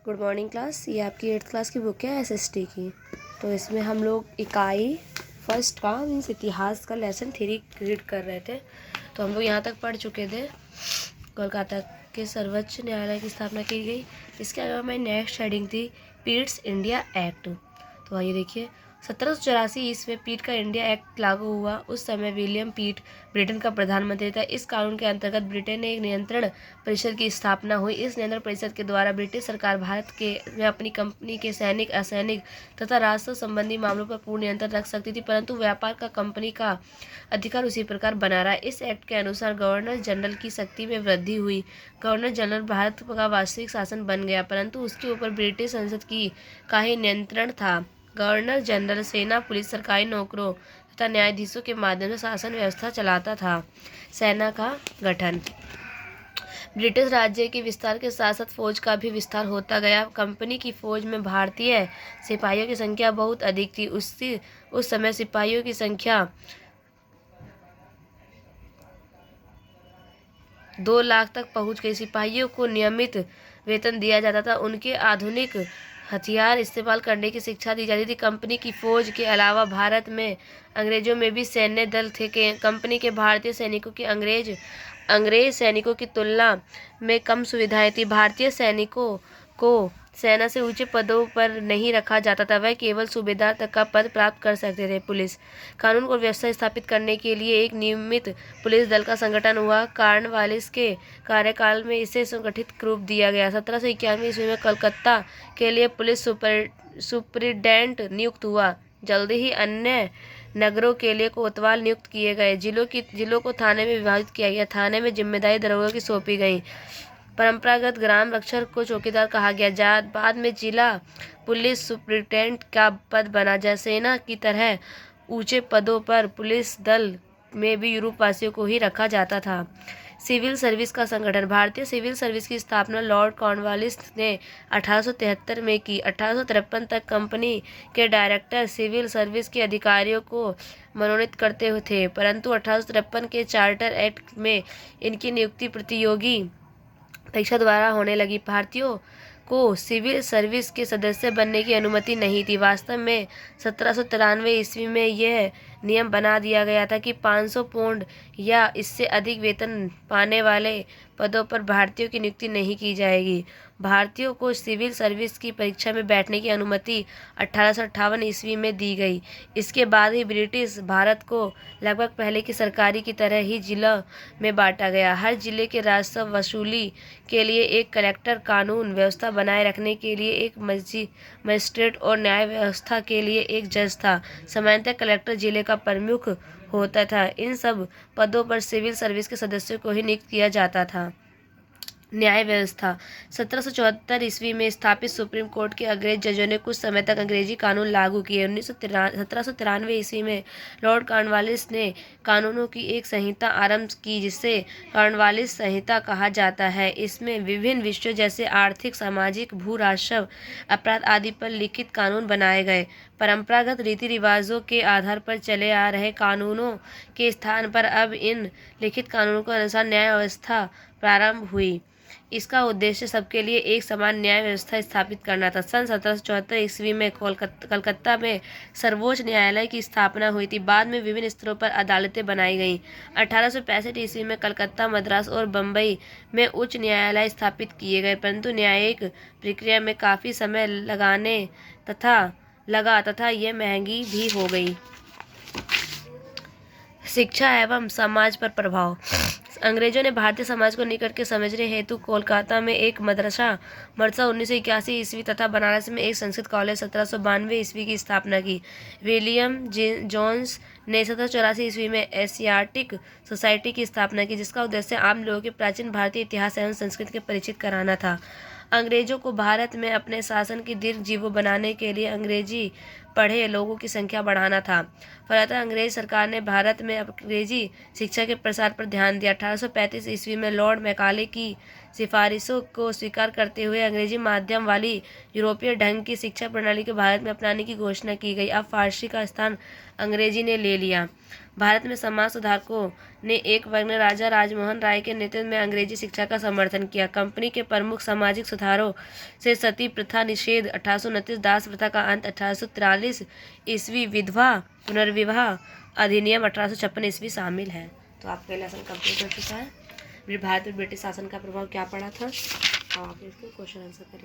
Good morning class. ये आपकी 8th class की बुक है एसएसटी की। तो इसमें हम लोग इकाई फर्स्ट का मीन्स इतिहास का लेसन 3 रीड कर रहे थे। तो हम लोग यहाँ तक पढ़ चुके थे। कोलकाता के सर्वोच्च न्यायालय की स्थापना की गई। इसके अलावा हमारी नेक्स्ट हेडिंग थी पीट्स इंडिया एक्ट। तो आइए देखिए, 1784 ईस्वी में पीट का इंडिया एक्ट लागू हुआ। उस समय विलियम पीट ब्रिटेन का प्रधानमंत्री था। इस कानून के अंतर्गत ब्रिटेन में एक नियंत्रण परिषद की स्थापना हुई। इस नियंत्रण परिषद के द्वारा ब्रिटिश सरकार भारत के में अपनी कंपनी के सैनिक, असैनिक तथा राजस्व संबंधी मामलों पर पूर्ण नियंत्रण रख सकती थी, परंतु व्यापार का कंपनी का अधिकार उसी प्रकार बना रहा। इस एक्ट के अनुसार गवर्नर जनरल की शक्ति में वृद्धि हुई। गवर्नर जनरल भारत का वास्तविक शासन बन गया, परंतु उसके ऊपर ब्रिटिश संसद का ही नियंत्रण था। गवर्नर जनरल सेना, पुलिस, सरकारी नौकरों तथा न्यायाधीशों के माध्यम से शासन व्यवस्था चलाता था। सेना का गठन। ब्रिटिश राज्य के विस्तार के साथ साथ फौज का भी विस्तार होता गया। कंपनी की फौज में भारतीय सिपाहियों की संख्या बहुत अधिक थी। उस समय सिपाहियों की संख्या 2 लाख तक पहुंच गई। सिपाहियों को नियमित वेतन दिया जाता था। उनके आधुनिक हथियार इस्तेमाल करने की शिक्षा दी जाती थी। कंपनी की फौज के अलावा भारत में अंग्रेजों में भी सैन्य दल थे। कंपनी के भारतीय सैनिकों की अंग्रेज सैनिकों की तुलना में कम सुविधाएं थी। भारतीय सैनिकों को सेना से ऊंचे पदों पर नहीं रखा जाता था, वह केवल सूबेदार तक का पद प्राप्त कर सकते थे। पुलिस कानून और व्यवस्था स्थापित करने के लिए एक नियमित पुलिस दल का संगठन हुआ। कॉर्नवालिस के कार्यकाल में इसे संगठित रूप दिया गया। 1791 ईस्वी में कलकत्ता के लिए पुलिस सुपरिटेंडेंट नियुक्त हुआ। जल्दी ही अन्य नगरों के लिए कोतवाल नियुक्त किए गए। जिलों को थाने में विभाजित किया गया। थाने में जिम्मेदारी दरोगा की सौंपी गई। परंपरागत ग्राम रक्षक को चौकीदार कहा गया। बाद में जिला पुलिस सुपरिटेंडेंट का पद बना। सेना की तरह ऊंचे पदों पर पुलिस दल में भी यूरोप वासियों को ही रखा जाता था। सिविल सर्विस का संगठन। भारतीय सिविल सर्विस की स्थापना लॉर्ड कॉर्नवालिस ने 1873 में की। 1853 तक कंपनी के डायरेक्टर सिविल सर्विस के अधिकारियों को मनोनीत करते थे, परंतु 1853 के चार्टर एक्ट में इनकी नियुक्ति प्रतियोगी परीक्षा द्वारा होने लगी। भारतीयों को सिविल सर्विस के सदस्य बनने की अनुमति नहीं थी। वास्तव में 1793 ईस्वी में यह नियम बना दिया गया था कि 500 पाउंड या इससे अधिक वेतन पाने वाले पदों पर भारतीयों की नियुक्ति नहीं की जाएगी। भारतीयों को सिविल सर्विस की परीक्षा में बैठने की अनुमति 1858 ईस्वी में दी गई। इसके बाद ही ब्रिटिश भारत को लगभग पहले की सरकारी की तरह ही जिलों में बांटा गया। हर जिले के राजस्व वसूली के लिए एक कलेक्टर, कानून व्यवस्था बनाए रखने के लिए एक मजिस्ट्रेट और न्याय व्यवस्था के लिए एक जज था। सामान्यतः कलेक्टर जिले का प्रमुख होता था। इन सब पदों पर सिविल सर्विस के सदस्यों को ही नियुक्त किया जाता था। न्याय व्यवस्था। 1774 ईस्वी में स्थापित सुप्रीम कोर्ट के अंग्रेज जजों ने कुछ समय तक अंग्रेजी कानून लागू किए। 1793 ईस्वी में लॉर्ड कॉर्नवालिस ने कानूनों की एक संहिता आरंभ की, जिसे कॉर्नवालिस संहिता कहा जाता है। इसमें विभिन्न विषयों जैसे आर्थिक, सामाजिक, भू राजस्व, अपराध आदि पर लिखित कानून बनाए गए। परंपरागत रीति रिवाजों के आधार पर चले आ रहे कानूनों के स्थान पर अब इन लिखित कानूनों के अनुसार न्याय व्यवस्था प्रारंभ हुई। इसका उद्देश्य सबके लिए एक समान न्याय व्यवस्था स्थापित करना था। सन 1774 ईस्वी में कलकत्ता में सर्वोच्च न्यायालय की स्थापना हुई थी। बाद में विभिन्न स्तरों पर अदालतें बनाई गईं। 1865 ईस्वी में कलकत्ता, मद्रास और बम्बई में उच्च न्यायालय स्थापित किए गए, परंतु न्यायिक प्रक्रिया में काफ़ी समय लगा तथा यह महंगी भी हो गई। शिक्षा एवं समाज पर प्रभाव। अंग्रेजों ने भारतीय समाज को निकट के समझने हेतु कोलकाता में एक मदरसा 1981 ईस्वी तथा बनारस में एक संस्कृत कॉलेज 1792 ईस्वी की स्थापना की। विलियम जोन्स ने 1784 ईस्वी में एशियाटिक सोसाइटी की स्थापना की, जिसका उद्देश्य आम लोगों के प्राचीन भारतीय इतिहास एवं संस्कृति के परिचित कराना था। अंग्रेजों को भारत में अपने शासन की दीर्घ जीवों बनाने के लिए अंग्रेजी पढ़े लोगों की संख्या बढ़ाना था। फलतः अंग्रेज सरकार ने भारत में अंग्रेजी शिक्षा के प्रसार पर ध्यान दिया। 1835 ईस्वी में लॉर्ड मैकाले की सिफारिशों को स्वीकार करते हुए अंग्रेजी माध्यम वाली यूरोपीय ढंग की शिक्षा प्रणाली को भारत में अपनाने की घोषणा की गई। अब फारसी का स्थान अंग्रेजी ने ले लिया। भारत में समाज सुधारकों ने एक वर्ग ने राजा राजमोहन राय के नेतृत्व में अंग्रेजी शिक्षा का समर्थन किया। कंपनी के प्रमुख सामाजिक सुधारों से सती प्रथा निषेध 1829, दास प्रथा का अंत 1843 ईस्वी, विधवा पुनर्विवाह अधिनियम 1856 ईस्वी शामिल है। तो आपका लेसन कंप्लीट हो चुका है। भारत में ब्रिटिश शासन का प्रभाव क्या पड़ा था, आप इसको क्वेश्चन आंसर करेंगे।